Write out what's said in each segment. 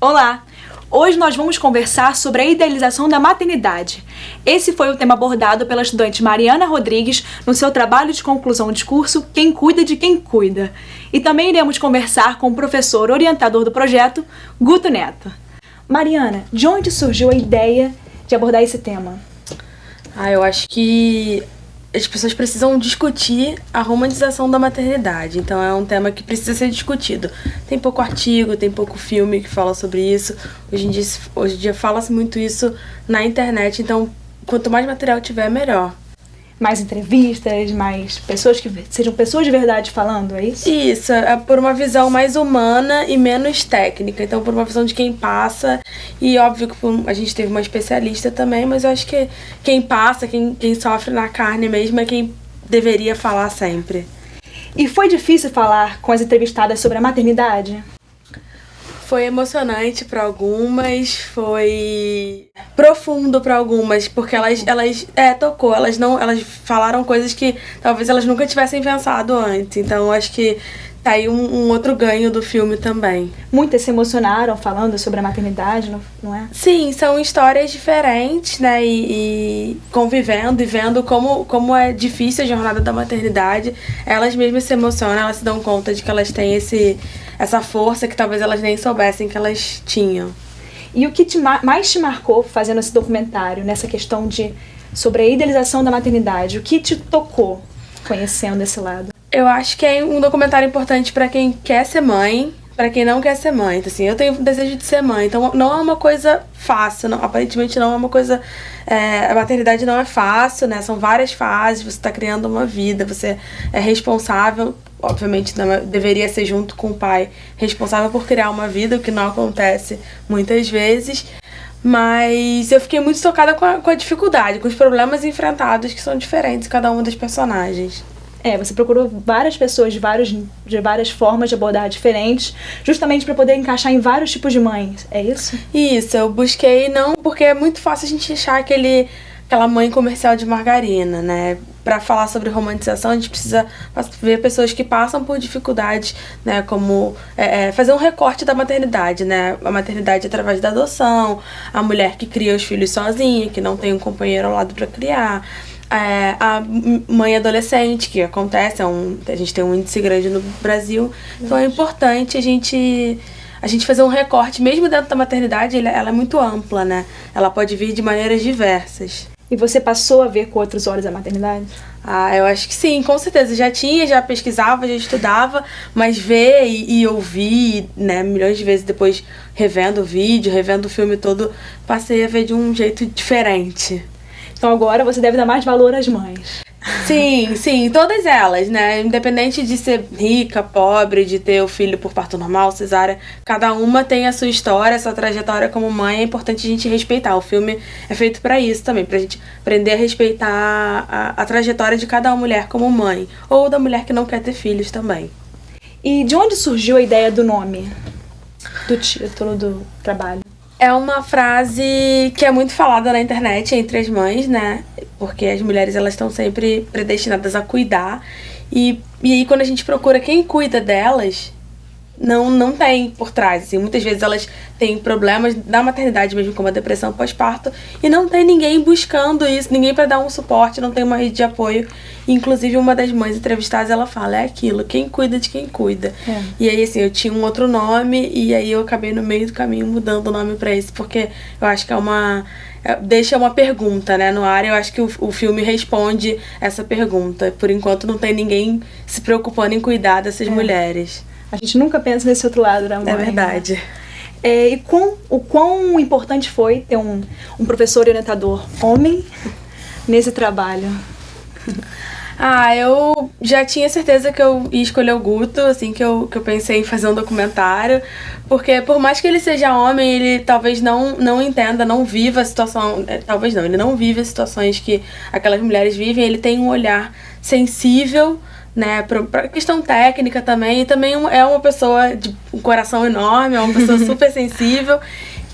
Olá! Hoje nós vamos conversar sobre a idealização da maternidade. Esse foi o tema abordado pela estudante Mariana Rodrigues no seu trabalho de conclusão de curso Quem Cuida de Quem Cuida. E também iremos conversar com o professor orientador do projeto, Guto Neto. Mariana, de onde surgiu a ideia de abordar esse tema? Eu acho que as pessoas precisam discutir a romantização da maternidade. Então é um tema que precisa ser discutido. Tem pouco artigo, tem pouco filme que fala sobre isso. Hoje em dia fala-se muito isso na internet, então quanto mais material tiver, melhor. Mais entrevistas, mais pessoas que sejam pessoas de verdade falando, é isso? Isso, é por uma visão mais humana e menos técnica. Então, por uma visão de quem passa. E óbvio que a gente teve uma especialista também, mas eu acho que quem passa, quem sofre na carne mesmo é quem deveria falar sempre. E foi difícil falar com as entrevistadas sobre a maternidade? Foi emocionante para algumas, foi profundo para algumas, porque elas tocou, elas falaram coisas que talvez elas nunca tivessem pensado antes. Então acho que tá aí um outro ganho do filme também. Muitas se emocionaram falando sobre a maternidade, não é? Sim, são histórias diferentes, né? E convivendo e vendo como é difícil a jornada da maternidade. Elas mesmas se emocionam, elas se dão conta de que elas têm essa força que talvez elas nem soubessem que elas tinham. E o que mais te marcou fazendo esse documentário, nessa questão sobre a idealização da maternidade? O que te tocou conhecendo esse lado? Eu acho que é um documentário importante para quem quer ser mãe, para quem não quer ser mãe. Então, assim, eu tenho o desejo de ser mãe, então não é uma coisa fácil, aparentemente não é uma coisa... a maternidade não é fácil, né? São várias fases, você está criando uma vida, você é responsável, obviamente deveria ser junto com o pai, responsável por criar uma vida, o que não acontece muitas vezes. Mas eu fiquei muito tocada com a dificuldade, com os problemas enfrentados que são diferentes em cada uma das personagens. Você procurou várias pessoas de várias formas de abordar diferentes, justamente para poder encaixar em vários tipos de mães, é isso? Isso, eu busquei não, porque é muito fácil a gente achar aquela mãe comercial de margarina, né? Para falar sobre romantização, a gente precisa ver pessoas que passam por dificuldades, né? Como fazer um recorte da maternidade, né? A maternidade através da adoção, a mulher que cria os filhos sozinha, que não tem um companheiro ao lado para criar, a mãe adolescente, que acontece, a gente tem um índice grande no Brasil, então é importante a gente fazer um recorte, mesmo dentro da maternidade, ela é muito ampla, né? Ela pode vir de maneiras diversas. E você passou a ver com outros olhos a maternidade? Eu acho que sim, com certeza. Já pesquisava, já estudava, mas ver e ouvir, né, milhões de vezes depois, revendo o vídeo, revendo o filme todo, passei a ver de um jeito diferente. Então agora você deve dar mais valor às mães. Sim, todas elas, né? Independente de ser rica, pobre, de ter o filho por parto normal, cesárea, cada uma tem a sua história, a sua trajetória como mãe, é importante a gente respeitar. O filme é feito pra isso também, pra gente aprender a respeitar a trajetória de cada mulher como mãe, ou da mulher que não quer ter filhos também. E de onde surgiu a ideia do nome, do título do trabalho? É uma frase que é muito falada na internet entre as mães, né? Porque as mulheres, elas estão sempre predestinadas a cuidar. E aí, quando a gente procura quem cuida delas, não tem por trás. Assim, muitas vezes elas têm problemas da maternidade mesmo, como a depressão pós-parto, e não tem ninguém buscando isso, ninguém para dar um suporte, não tem uma rede de apoio. Inclusive, uma das mães entrevistadas, ela fala, é aquilo, quem cuida de quem cuida. E aí, assim, eu tinha um outro nome, e aí eu acabei no meio do caminho mudando o nome para esse, porque eu acho que deixa uma pergunta, né, no ar. Eu acho que o filme responde essa pergunta. Por enquanto, não tem ninguém se preocupando em cuidar dessas mulheres. A gente nunca pensa nesse outro lado da mãe. É verdade. E o quão importante foi ter um professor orientador homem nesse trabalho? Eu já tinha certeza que eu ia escolher o Guto, assim que eu pensei em fazer um documentário, porque por mais que ele seja homem, ele talvez não entenda, não viva a situação, ele não vive as situações que aquelas mulheres vivem, ele tem um olhar sensível, né, pra questão técnica também, e também é uma pessoa de um coração enorme, é uma pessoa super sensível,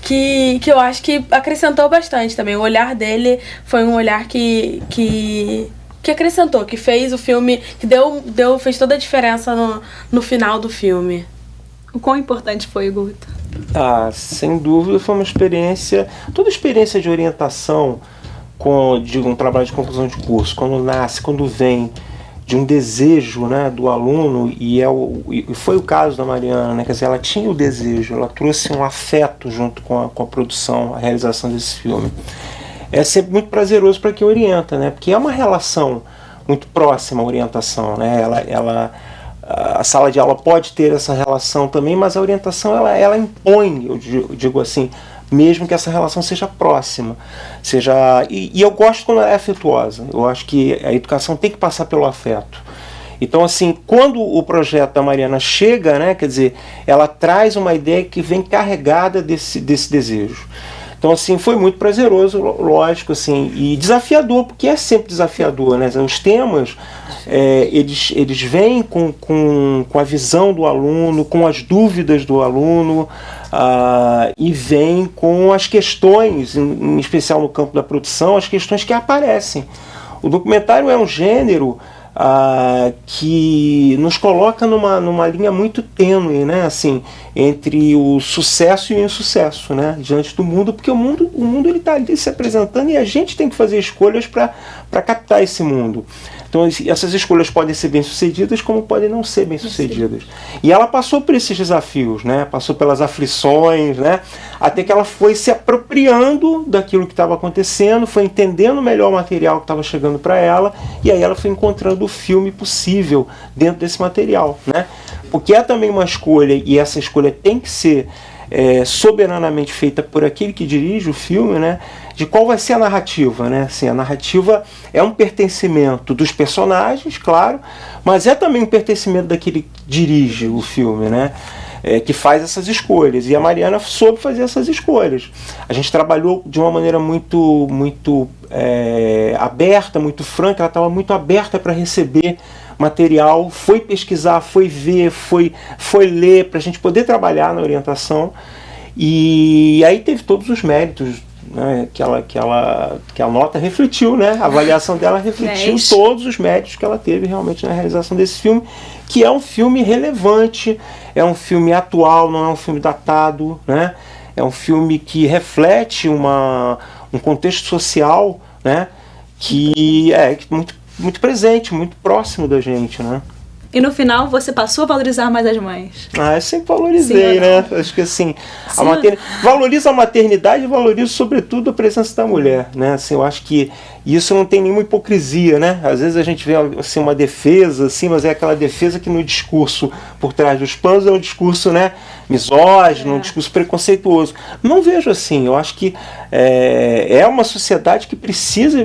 que eu acho que acrescentou bastante também. O olhar dele foi um olhar que acrescentou, que fez o filme, que fez toda a diferença no final do filme. O quão importante foi o Guto? Sem dúvida foi uma experiência, toda experiência de orientação de um trabalho de conclusão de curso, quando vem de um desejo, né, do aluno, e foi o caso da Mariana, né, quer dizer, ela tinha o desejo, ela trouxe um afeto junto com a produção, a realização desse filme. É sempre muito prazeroso para quem orienta, né, porque é uma relação muito próxima à orientação, né, a sala de aula pode ter essa relação também, mas a orientação ela impõe, eu digo assim, mesmo que essa relação seja próxima. E eu gosto quando ela é afetuosa. Eu acho que a educação tem que passar pelo afeto. Então, assim, quando o projeto da Mariana chega, né, quer dizer, ela traz uma ideia que vem carregada desse desejo. Então, assim, foi muito prazeroso, lógico, assim, e desafiador, porque é sempre desafiador, né? Os temas, eles vêm com a visão do aluno, com as dúvidas do aluno, e vêm com as questões, em especial no campo da produção, as questões que aparecem. O documentário é um gênero que nos coloca numa linha muito tênue, né, assim, entre o sucesso e o insucesso, né, diante do mundo, porque o mundo ele está ali se apresentando e a gente tem que fazer escolhas para captar esse mundo. Então essas escolhas podem ser bem-sucedidas como podem não ser bem-sucedidas. E ela passou por esses desafios, né? Passou pelas aflições, né? Até que ela foi se apropriando daquilo que estava acontecendo, foi entendendo melhor o material que estava chegando para ela, e aí ela foi encontrando o filme possível dentro desse material, né? Porque é também uma escolha, e essa escolha tem que ser soberanamente feita por aquele que dirige o filme, né, de qual vai ser a narrativa, né? Assim, a narrativa é um pertencimento dos personagens, claro, mas é também um pertencimento daquele que dirige o filme, né? Que faz essas escolhas, e a Mariana soube fazer essas escolhas. A gente trabalhou de uma maneira muito aberta, muito franca, ela estava muito aberta para receber material, foi pesquisar, foi ver, foi ler, para a gente poder trabalhar na orientação, e aí teve todos os méritos, né, que a nota refletiu, né, a avaliação dela refletiu todos os méritos que ela teve realmente na realização desse filme, que é um filme relevante, é um filme atual, não é um filme datado, né, é um filme que reflete um contexto social, né, que é muito presente, muito próximo da gente, né? E no final você passou a valorizar mais as mães? Eu sempre valorizei, né? Acho que assim, valorizo a maternidade e valorizo sobretudo a presença da mulher, né? Assim, eu acho que isso não tem nenhuma hipocrisia, né? Às vezes a gente vê assim, uma defesa, assim, mas é aquela defesa que no discurso por trás dos panos é um discurso, né, misógino, um discurso preconceituoso. Não vejo assim. Eu acho que é uma sociedade que precisa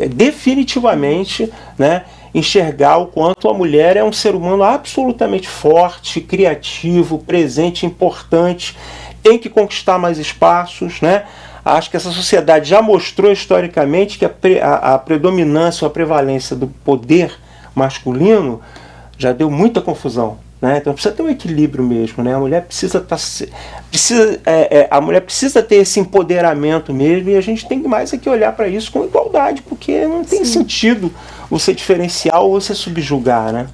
definitivamente, né, enxergar o quanto a mulher é um ser humano absolutamente forte, criativo, presente, importante, tem que conquistar mais espaços, né? Acho que essa sociedade já mostrou historicamente que a predominância ou a prevalência do poder masculino já deu muita confusão, né? Então precisa ter um equilíbrio mesmo, né? A mulher precisa ter esse empoderamento mesmo, e a gente tem mais que olhar para isso com igualdade, porque não tem sentido você diferenciar ou você subjugar, né?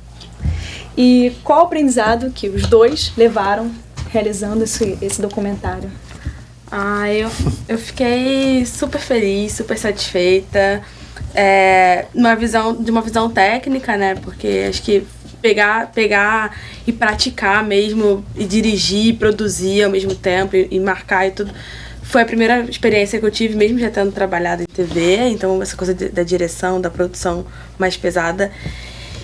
E qual o aprendizado que os dois levaram realizando esse documentário? Eu fiquei super feliz, super satisfeita, de uma visão técnica, né? Porque acho que pegar e praticar mesmo, e dirigir, e produzir ao mesmo tempo, e marcar e tudo. Foi a primeira experiência que eu tive, mesmo já tendo trabalhado em TV, então essa coisa da direção, da produção mais pesada.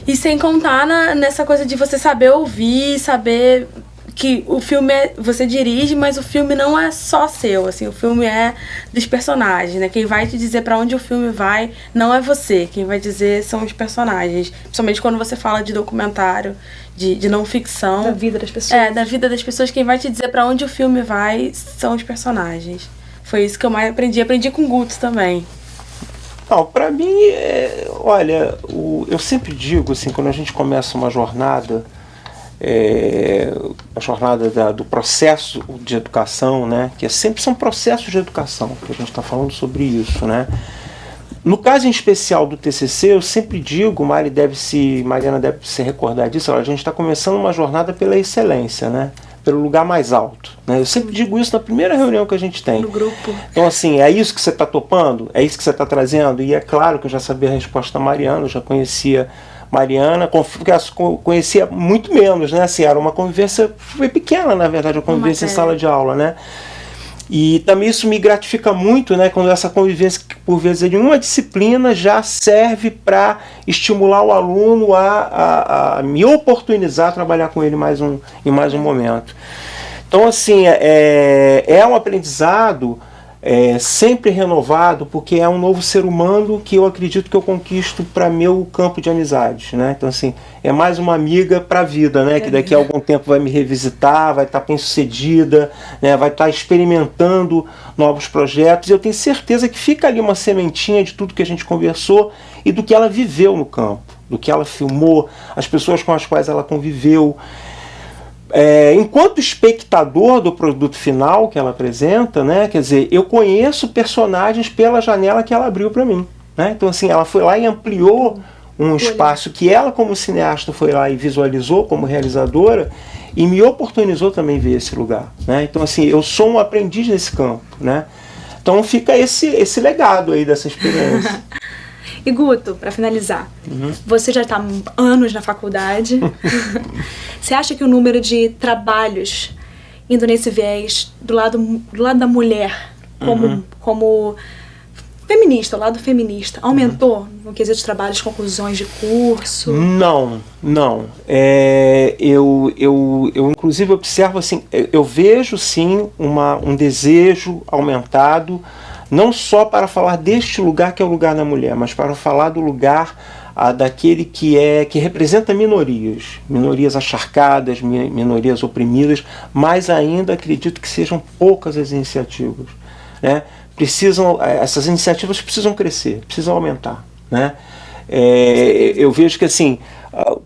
E sem contar nessa coisa de você saber ouvir, saber que o filme você dirige, mas o filme não é só seu, assim, o filme é dos personagens, né? Quem vai te dizer para onde o filme vai não é você, quem vai dizer são os personagens, principalmente quando você fala de documentário, de não ficção. Da vida das pessoas. Da vida das pessoas, quem vai te dizer para onde o filme vai são os personagens. Foi isso que eu mais aprendi com o Guto também. Não, para mim, olha, eu sempre digo, assim, quando a gente começa uma jornada, a jornada do processo de educação, né, que sempre são processos de educação, que a gente está falando sobre isso, né. No caso em especial do TCC, eu sempre digo, Mariana deve se recordar disso, a gente está começando uma jornada pela excelência, né, pelo lugar mais alto, né? Eu sempre digo isso na primeira reunião que a gente tem. No grupo. Então, assim, é isso que você está topando? É isso que você está trazendo? E é claro que eu já sabia a resposta da Mariana, eu já conhecia Mariana, conhecia muito menos, né? Assim, era uma convivência, foi pequena, na verdade, a convivência em sala de aula, né? E também isso me gratifica muito, né, quando essa convivência, por vezes, de uma disciplina já serve para estimular o aluno a me oportunizar a trabalhar com ele em mais um momento. Então, assim, é um aprendizado sempre renovado, porque é um novo ser humano que eu acredito que eu conquisto para meu campo de amizades, né? Então, assim, é mais uma amiga para a vida, né? Que daqui a algum tempo vai me revisitar, vai estar bem-sucedida, né? Vai estar experimentando novos projetos, e eu tenho certeza que fica ali uma sementinha de tudo que a gente conversou e do que ela viveu no campo, do que ela filmou, as pessoas com as quais ela conviveu. Enquanto espectador do produto final que ela apresenta, né, quer dizer, eu conheço personagens pela janela que ela abriu para mim, né? Então, assim, ela foi lá e ampliou um espaço que ela, como cineasta, foi lá e visualizou como realizadora e me oportunizou também ver esse lugar, né? Então, assim, eu sou um aprendiz nesse campo, né? Então fica esse legado aí dessa experiência. E Guto, para finalizar, você já está há anos na faculdade. Você acha que o número de trabalhos indo nesse viés do lado da mulher, como feminista, o lado feminista, aumentou no quesito de trabalhos, conclusões de curso? Não. Eu inclusive observo assim, eu vejo sim um desejo aumentado, não só para falar deste lugar que é o lugar da mulher, mas para falar do lugar daquele que representa minorias acharcadas, minorias oprimidas, mas ainda acredito que sejam poucas as iniciativas, né? Essas iniciativas precisam crescer, precisam aumentar, né? Eu vejo que assim,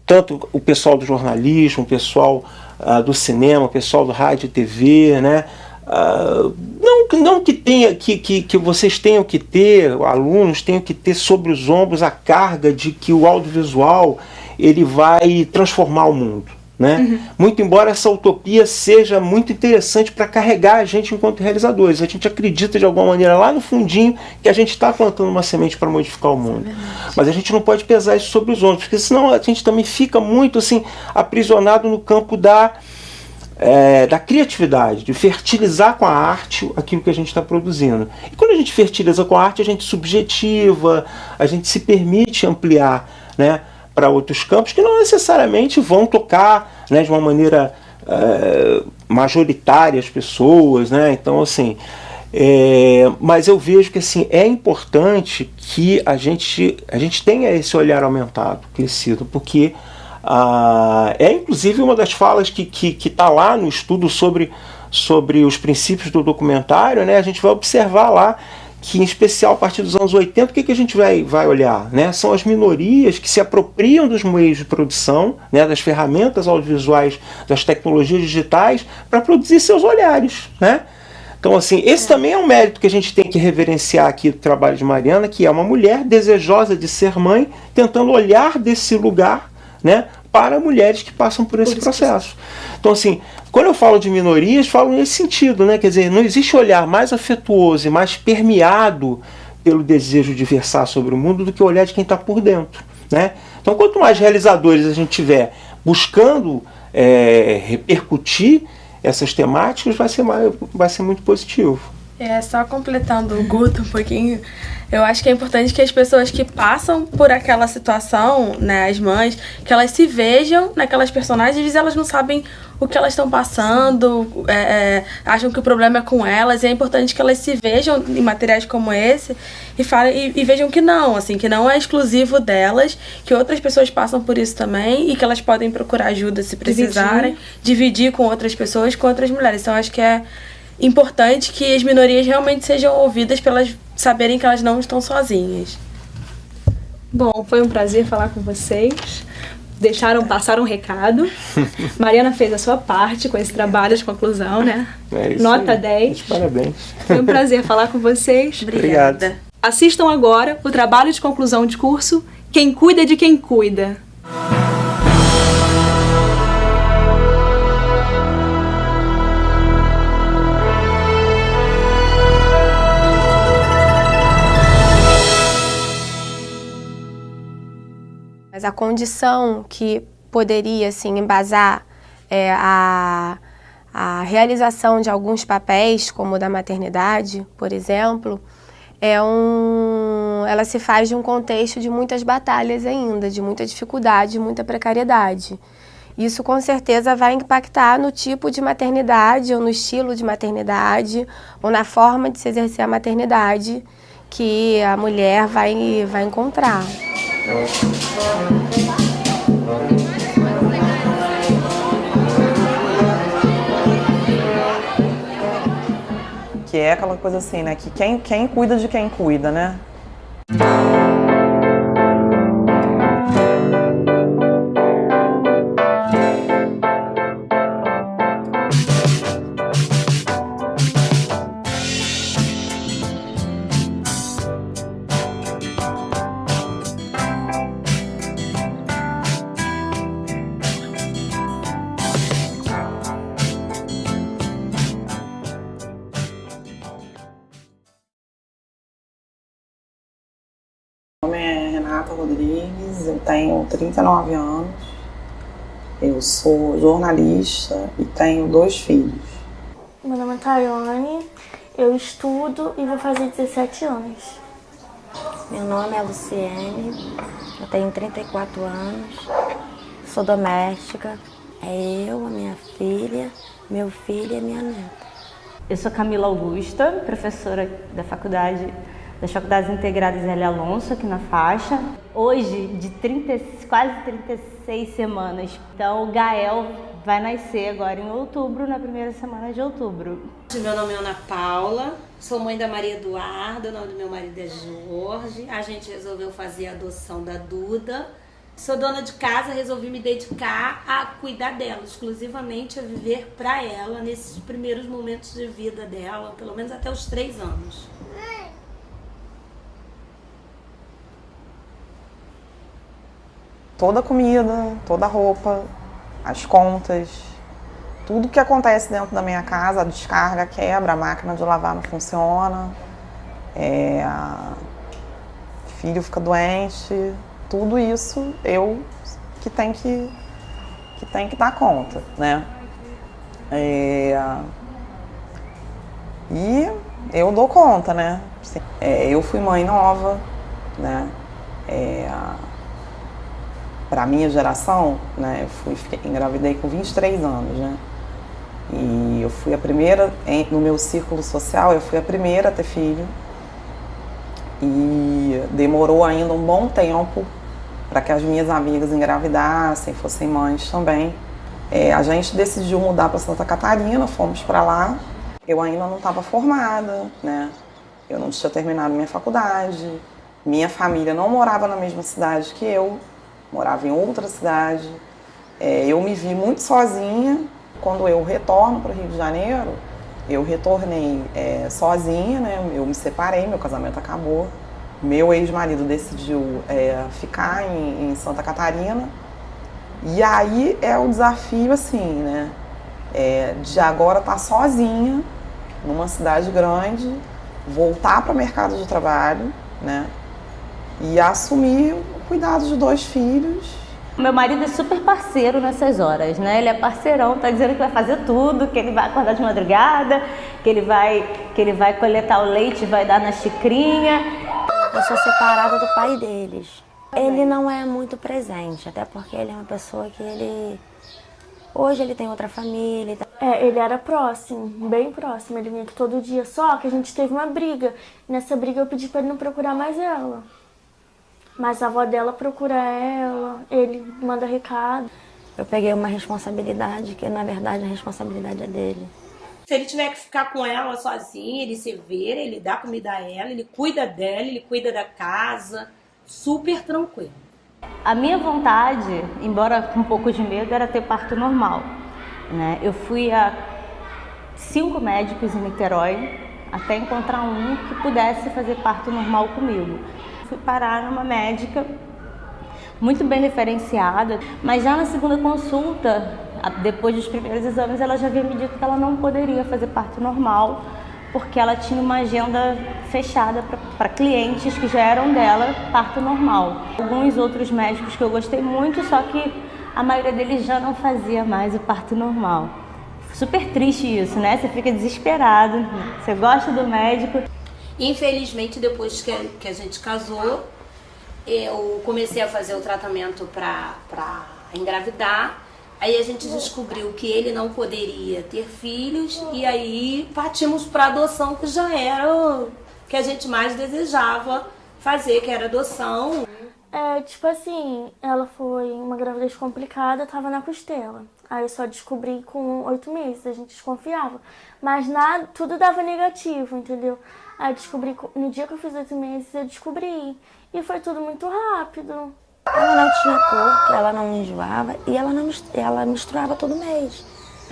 tanto o pessoal do jornalismo, o pessoal do cinema, o pessoal do rádio e TV, né? Não que vocês tenham que ter, alunos tenham que ter sobre os ombros a carga de que o audiovisual ele vai transformar o mundo, né? Muito embora essa utopia seja muito interessante para carregar a gente enquanto realizadores, a gente acredita de alguma maneira lá no fundinho que a gente está plantando uma semente para modificar o mundo, mas a gente não pode pesar isso sobre os ombros, porque senão a gente também fica muito assim aprisionado no campo da criatividade, de fertilizar com a arte aquilo que a gente está produzindo. E quando a gente fertiliza com a arte, a gente subjetiva, a gente se permite ampliar, né, para outros campos que não necessariamente vão tocar, né, de uma maneira majoritária as pessoas, né? Então, assim, mas eu vejo que assim, é importante que a gente tenha esse olhar aumentado, crescido, porque inclusive uma das falas que está lá no estudo sobre os princípios do documentário, né? A gente vai observar lá que, em especial a partir dos anos 80, o que a gente vai olhar, né? São as minorias que se apropriam dos meios de produção, né? Das ferramentas audiovisuais, das tecnologias digitais, para produzir seus olhares, né? Então, assim, esse também é um mérito que a gente tem que reverenciar aqui do trabalho de Mariana, que é uma mulher desejosa de ser mãe, tentando olhar desse lugar, né, para mulheres que passam por esse processo. Então, assim, quando eu falo de minorias, falo nesse sentido, né? Quer dizer, não existe olhar mais afetuoso e mais permeado pelo desejo de versar sobre o mundo do que o olhar de quem está por dentro, né? Então, quanto mais realizadores a gente tiver buscando repercutir essas temáticas, vai ser muito positivo. Só completando o Guto um pouquinho, eu acho que é importante que as pessoas que passam por aquela situação, né, as mães, que elas se vejam naquelas personagens, às vezes elas não sabem o que elas estão passando, acham que o problema é com elas, e é importante que elas se vejam em materiais como esse e vejam que não, assim, que não é exclusivo delas, que outras pessoas passam por isso também e que elas podem procurar ajuda se precisarem, dividir com outras pessoas, com outras mulheres. Então, acho que é importante que as minorias realmente sejam ouvidas para elas saberem que elas não estão sozinhas. Bom, foi um prazer falar com vocês. Passaram um recado. Mariana fez a sua parte com esse trabalho de conclusão, né? Nota 10. Parabéns. Foi um prazer falar com vocês. Obrigada. Assistam agora o trabalho de conclusão de curso Quem Cuida de Quem Cuida. Mas a condição que poderia, assim, embasar a realização de alguns papéis, como o da maternidade, por exemplo, ela se faz de um contexto de muitas batalhas ainda, de muita dificuldade, de muita precariedade. Isso com certeza vai impactar no tipo de maternidade, ou no estilo de maternidade, ou na forma de se exercer a maternidade que a mulher vai encontrar. Que é aquela coisa assim, né? Que quem cuida de quem cuida, né? Meu nome é Renata Rodrigues, eu tenho 39 anos, eu sou jornalista e tenho 2 filhos. Meu nome é Tayane, eu estudo e vou fazer 17 anos. Meu nome é Luciene, eu tenho 34 anos, sou doméstica, é eu, a minha filha, meu filho e a minha neta. Eu sou Camila Augusta, professora das Faculdades Integradas L. Alonso, aqui na faixa. Hoje, de quase 36 semanas. Então, o Gael vai nascer agora em outubro, na primeira semana de outubro. Meu nome é Ana Paula, sou mãe da Maria Eduarda, o nome do meu marido é Jorge. A gente resolveu fazer a adoção da Duda. Sou dona de casa, resolvi me dedicar a cuidar dela, exclusivamente a viver para ela nesses primeiros momentos de vida dela, pelo menos até os 3 anos. Toda a comida, toda a roupa, as contas, tudo que acontece dentro da minha casa, a descarga quebra, a máquina de lavar não funciona, filho fica doente, tudo isso eu que tenho que dar conta, né? E eu dou conta, né? Eu fui mãe nova, né? Para a minha geração, né, engravidei com 23 anos, né? E eu fui a primeira, no meu círculo social, eu fui a primeira a ter filho. E demorou ainda um bom tempo para que as minhas amigas engravidassem, fossem mães também. A gente decidiu mudar para Santa Catarina, fomos para lá. Eu ainda não estava formada, né? Eu não tinha terminado minha faculdade. Minha família não morava na mesma cidade que eu. Morava em outra cidade, eu me vi muito sozinha. Quando eu retorno para o Rio de Janeiro, eu retornei sozinha, né? Eu me separei, meu casamento acabou. Meu ex-marido decidiu ficar em Santa Catarina. E aí é o desafio, assim, né? De agora estar sozinha, numa cidade grande, voltar para o mercado de trabalho, né? E assumir o cuidado de 2 filhos. Meu marido é super parceiro nessas horas, né? Ele é parceirão, tá dizendo que vai fazer tudo, que ele vai acordar de madrugada, que ele vai coletar o leite e vai dar na xicrinha. Eu sou separada do pai deles. Ele não é muito presente, até porque ele é uma pessoa que hoje ele tem outra família. Ele era próximo, bem próximo, ele vinha aqui todo dia, só que a gente teve uma briga. Nessa briga eu pedi para ele não procurar mais ela. Mas a avó dela procura ela, ele manda recado. Eu peguei uma responsabilidade que, na verdade, a responsabilidade é dele. Se ele tiver que ficar com ela sozinho, ele se vira, ele dá comida a ela, ele cuida dela, ele cuida da casa, super tranquilo. A minha vontade, embora com um pouco de medo, era ter parto normal, né? Eu fui a 5 médicos em Niterói até encontrar um que pudesse fazer parto normal comigo. Fui parar numa médica muito bem referenciada, mas já na segunda consulta, depois dos primeiros exames, ela já havia me dito que ela não poderia fazer parto normal porque ela tinha uma agenda fechada para clientes que já eram dela, parto normal. Alguns outros médicos que eu gostei muito, só que a maioria deles já não fazia mais o parto normal. Super triste isso, né? Você fica desesperado, você gosta do médico. Infelizmente, depois que a gente casou, eu comecei a fazer o tratamento para engravidar. Aí a gente descobriu que ele não poderia ter filhos e aí partimos para adoção, que já era o que a gente mais desejava fazer, que era adoção. Tipo assim, ela foi uma gravidez complicada, tava na costela. Aí eu só descobri com 8 meses, a gente desconfiava. Mas nada, tudo dava negativo, entendeu? Aí eu descobri, no dia que eu fiz 8 meses, eu descobri. E foi tudo muito rápido. Ela não tinha corpo, ela não enjoava e ela misturava todo mês.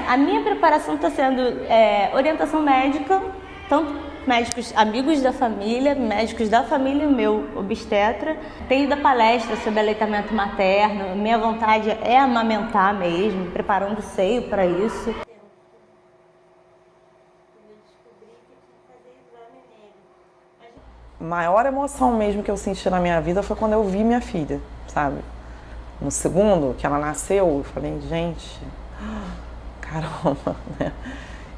A minha preparação está sendo orientação médica, tanto médicos amigos da família, médicos da família, meu obstetra. Tenho ido a palestra sobre aleitamento materno, minha vontade é amamentar mesmo, preparando o seio para isso. A maior emoção mesmo que eu senti na minha vida foi quando eu vi minha filha, sabe? No segundo que ela nasceu, eu falei, gente, caramba, né?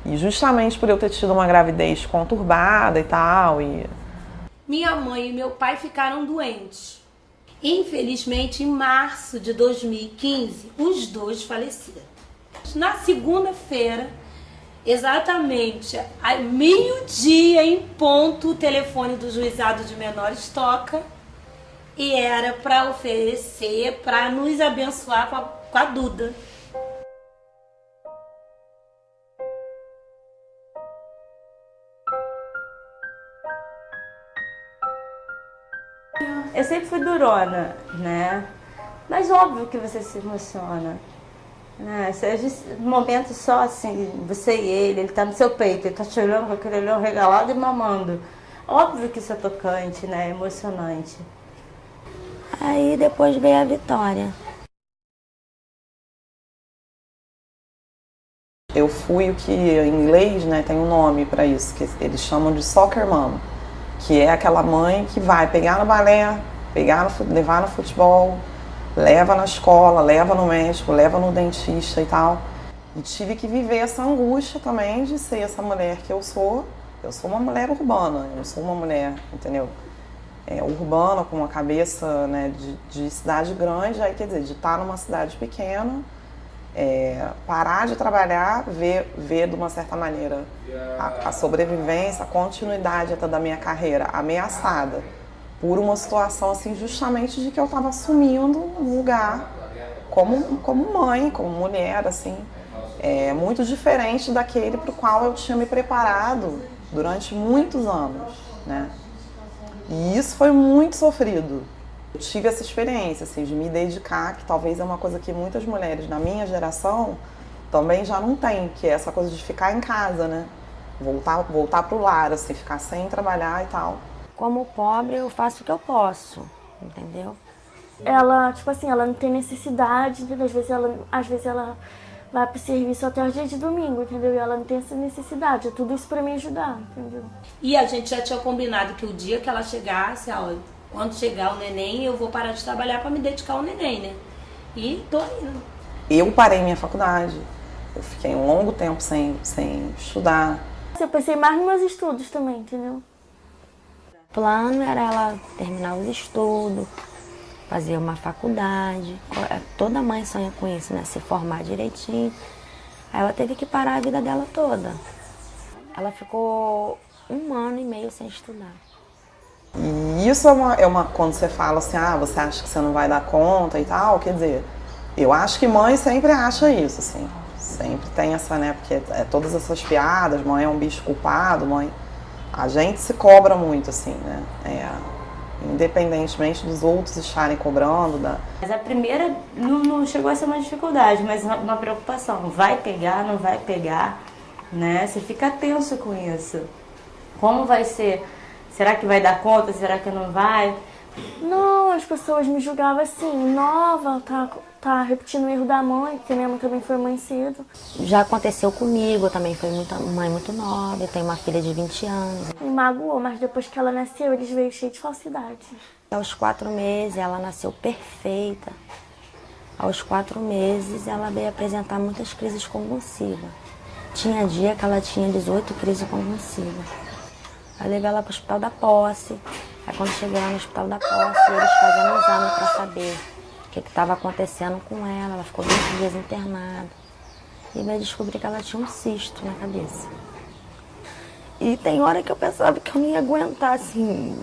E justamente por eu ter tido uma gravidez conturbada e tal, Minha mãe e meu pai ficaram doentes. Infelizmente, em março de 2015, os dois faleceram. Na segunda-feira, exatamente ao meio-dia em ponto, o telefone do juizado de menores toca e era para oferecer, para nos abençoar com a Duda. Eu sempre fui durona, né? Mas óbvio que você se emociona. Né? Um momento só assim, você e ele tá no seu peito, ele tá te olhando com aquele olhão regalado e mamando. Óbvio que isso é tocante, né? Emocionante. Aí depois veio a Vitória. eu fui o que em inglês, né, tem um nome para isso, que eles chamam de soccer mom, que é aquela mãe que vai pegar no balé, levar no futebol, leva na escola, leva no médico, leva no dentista e tal. E tive que viver essa angústia também de ser essa mulher que eu sou. Eu sou uma mulher urbana, eu sou uma mulher, entendeu? Urbana, com uma cabeça, né, de cidade grande, aí quer dizer, de estar numa cidade pequena, parar de trabalhar, ver de uma certa maneira a sobrevivência, a continuidade até da minha carreira ameaçada por uma situação assim, justamente de que eu estava assumindo um lugar como mãe, como mulher, assim, muito diferente daquele para o qual eu tinha me preparado durante muitos anos, né? E isso foi muito sofrido. Eu tive essa experiência, assim, de me dedicar, que talvez é uma coisa que muitas mulheres da minha geração também já não têm, que é essa coisa de ficar em casa, né? Voltar pro lar, assim, ficar sem trabalhar e tal. Como pobre, eu faço o que eu posso, entendeu? Ela, tipo assim, ela não tem necessidade, entendeu? Às vezes ela vai pro serviço até o dia de domingo, entendeu? E ela não tem essa necessidade, é tudo isso pra me ajudar, entendeu? E a gente já tinha combinado que o dia que ela chegasse, quando chegar o neném, eu vou parar de trabalhar pra me dedicar ao neném, né? E tô indo. Eu parei minha faculdade, eu fiquei um longo tempo sem estudar. Eu pensei mais nos meus estudos também, entendeu? O plano era ela terminar os estudos, fazer uma faculdade. Toda mãe sonha com isso, né? Se formar direitinho. Aí ela teve que parar a vida dela toda. Ela ficou 1 ano e meio sem estudar. E isso quando você fala assim, você acha que você não vai dar conta e tal, quer dizer, eu acho que mãe sempre acha isso, assim. Sempre tem essa, né? Porque todas essas piadas, mãe é um bicho culpado, mãe. A gente se cobra muito, assim, né? Independentemente dos outros estarem cobrando. Mas a primeira não chegou a ser uma dificuldade, mas uma preocupação. Vai pegar, não vai pegar, né? Você fica tenso com isso. Como vai ser? Será que vai dar conta? Será que não vai? Não, as pessoas me julgavam assim, nova, tá tá repetindo o erro da mãe, porque minha mãe também foi mãe cedo. Já aconteceu comigo, eu também fui mãe muito nova, eu tenho uma filha de 20 anos. Me magoou, mas depois que ela nasceu, eles veio cheio de falsidade. Aos 4 meses, ela nasceu perfeita. Aos 4 meses, ela veio apresentar muitas crises convulsivas. Tinha dia que ela tinha 18 crises convulsivas. Aí levei ela para o hospital da posse. Aí quando cheguei lá no hospital da posse, eles fazendo um exame para saber o que estava acontecendo com ela. Ela ficou 20 dias internada. E veio descobrir que ela tinha um cisto na cabeça. E tem hora que eu pensava que eu não ia aguentar, assim,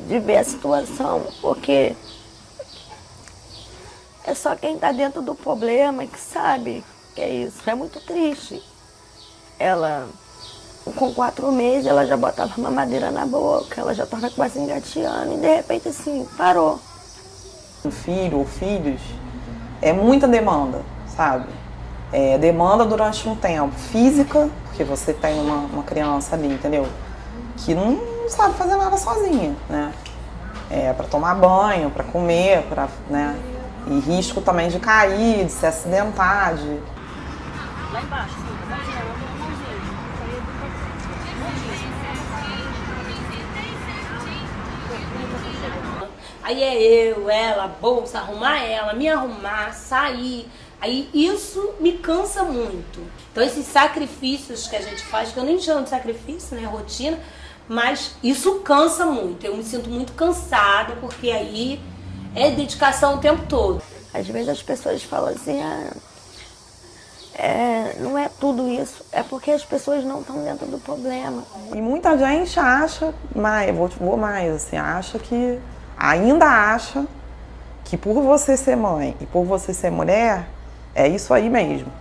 de ver a situação, porque é só quem está dentro do problema que sabe que é isso. É muito triste. Ela, com 4 meses, ela já botava mamadeira na boca, ela já estava quase engateando e de repente, assim, parou. Um filho ou filhos é muita demanda, sabe? É demanda durante um tempo física, porque você tem uma criança ali, entendeu? Que não sabe fazer nada sozinha, né? É para tomar banho, para comer, né? E risco também de cair, de se acidentar, de... Lá embaixo, aí é eu, ela, a bolsa, arrumar ela, me arrumar, sair. Aí isso me cansa muito. Então esses sacrifícios que a gente faz, que eu nem chamo de sacrifício, né, rotina, mas isso cansa muito. Eu me sinto muito cansada, porque aí é dedicação o tempo todo. Às vezes as pessoas falam assim, não é tudo isso, é porque as pessoas não estão dentro do problema. E muita gente acha, vou mais, assim, ainda acha que por você ser mãe e por você ser mulher, é isso aí mesmo.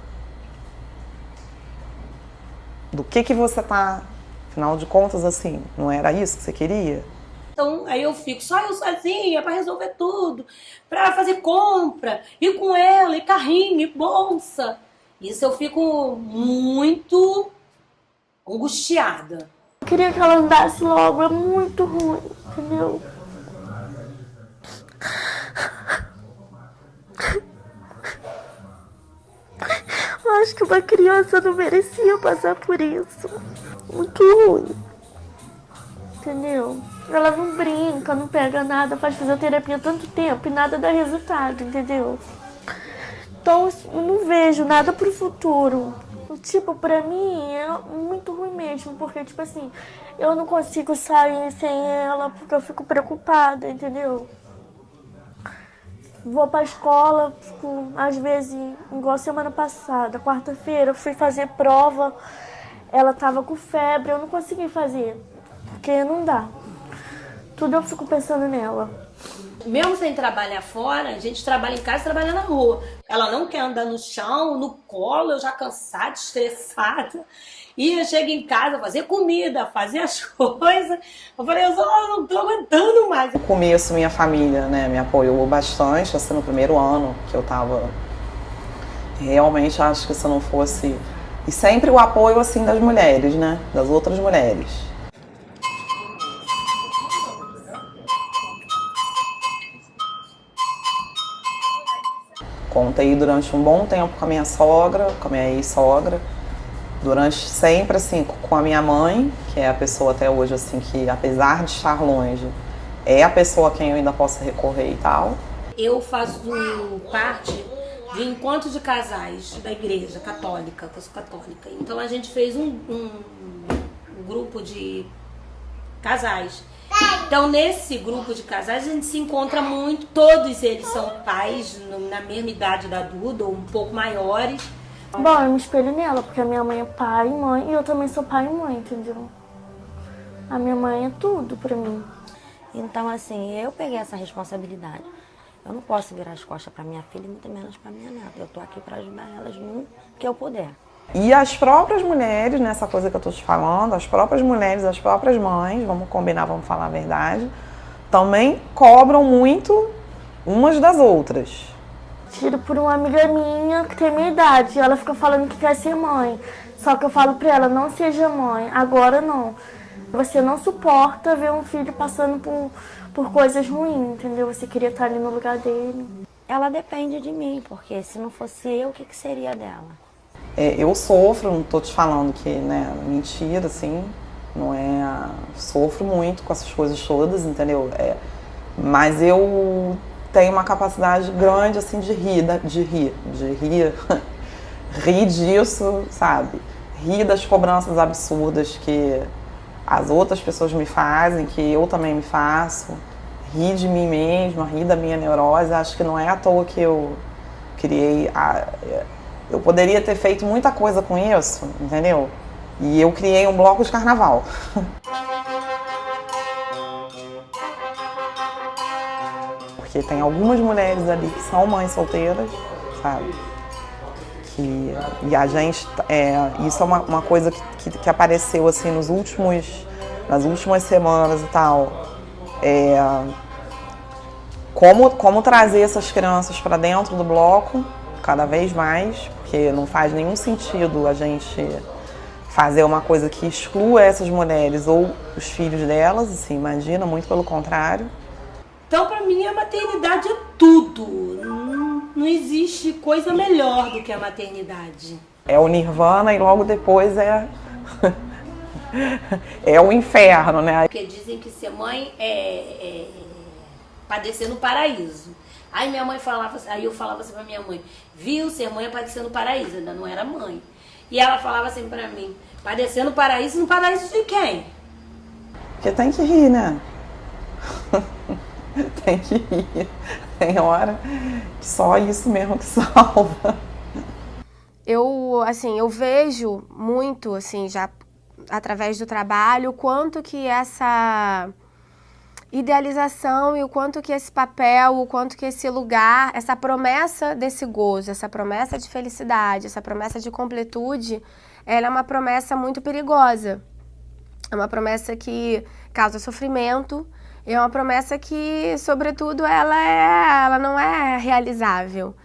Do que você tá, afinal de contas, assim, não era isso que você queria? Então, aí eu fico só eu sozinha para resolver tudo, para fazer compra, e com ela, e carrinho, e bolsa. Isso eu fico muito angustiada. Eu queria que ela andasse logo, é muito ruim, entendeu? Eu acho que uma criança não merecia passar por isso. Muito ruim. Entendeu? Ela não brinca, não pega nada, faz fisioterapia há tanto tempo e nada dá resultado, entendeu? Então eu não vejo nada pro futuro. Tipo, pra mim é muito ruim mesmo, porque tipo assim, eu não consigo sair sem ela porque eu fico preocupada, entendeu? Vou pra escola, fico, às vezes, igual semana passada, quarta-feira, eu fui fazer prova, ela tava com febre, eu não consegui fazer, porque não dá. Tudo eu fico pensando nela. Mesmo sem trabalhar fora, a gente trabalha em casa e trabalha na rua. Ela não quer andar no chão, no colo, eu já cansada, estressada. E eu chego em casa, fazer comida, fazer as coisas. Eu falei, eu não tô aguentando mais. No começo, minha família, né, me apoiou bastante, assim, no primeiro ano que eu tava... Realmente, acho que se não fosse... E sempre o apoio, assim, das mulheres, né, das outras mulheres. Contei durante um bom tempo com a minha sogra, com a minha ex-sogra. Durante sempre, assim, com a minha mãe, que é a pessoa até hoje, assim, que apesar de estar longe, é a pessoa a quem eu ainda posso recorrer e tal. Eu faço parte de encontros de casais da igreja católica, que eu sou católica. Então a gente fez um grupo de casais. Então nesse grupo de casais a gente se encontra muito, todos eles são pais na mesma idade da Duda, ou um pouco maiores. Bom, eu me espelho nela, porque a minha mãe é pai e mãe, e eu também sou pai e mãe, entendeu? A minha mãe é tudo pra mim. Então, assim, eu peguei essa responsabilidade. Eu não posso virar as costas pra minha filha, muito menos pra minha neta. Eu tô aqui pra ajudar elas no que eu puder. E as próprias mulheres, nessa coisa que eu tô te falando, as próprias mulheres, as próprias mães, vamos combinar, vamos falar a verdade, também cobram muito umas das outras. Tiro por uma amiga minha que tem minha idade, ela fica falando que quer ser mãe. Só que eu falo pra ela, não seja mãe, agora não. Você não suporta ver um filho passando por coisas ruins, entendeu? Você queria estar ali no lugar dele. ela depende de mim, porque se não fosse eu, o que seria dela? Eu sofro, não tô te falando que, né, mentira, assim, não é... Sofro muito com essas coisas todas, entendeu? Mas eu tenho uma capacidade grande, assim, de rir, rir disso, sabe? Rir das cobranças absurdas que as outras pessoas me fazem, que eu também me faço. Rir de mim mesma, rir da minha neurose. Acho que não é à toa que eu criei... Eu poderia ter feito muita coisa com isso, entendeu? E eu criei um bloco de carnaval. Porque tem algumas mulheres ali que são mães solteiras, sabe? E a gente... isso é uma coisa que apareceu assim nas últimas semanas e tal. Como trazer essas crianças para dentro do bloco cada vez mais, porque não faz nenhum sentido a gente fazer uma coisa que exclua essas mulheres ou os filhos delas, assim, imagina, muito pelo contrário. Então, para mim, a maternidade é tudo. Não existe coisa melhor do que a maternidade. É o nirvana e logo depois é o inferno, né? Porque dizem que ser mãe é padecer no paraíso. Aí minha mãe falava, aí eu falava assim pra minha mãe, viu, ser mãe é padecer no paraíso, ainda não era mãe. E ela falava assim pra mim, padecer no paraíso de quem? Porque tem que rir, né? Tem que rir. Tem hora que só isso mesmo que salva. Eu vejo muito, assim, já através do trabalho, o quanto que essa idealização e o quanto que esse papel, o quanto que esse lugar, essa promessa desse gozo, essa promessa de felicidade, essa promessa de completude, ela é uma promessa muito perigosa. É uma promessa que causa sofrimento, é uma promessa que, sobretudo, ela não é realizável.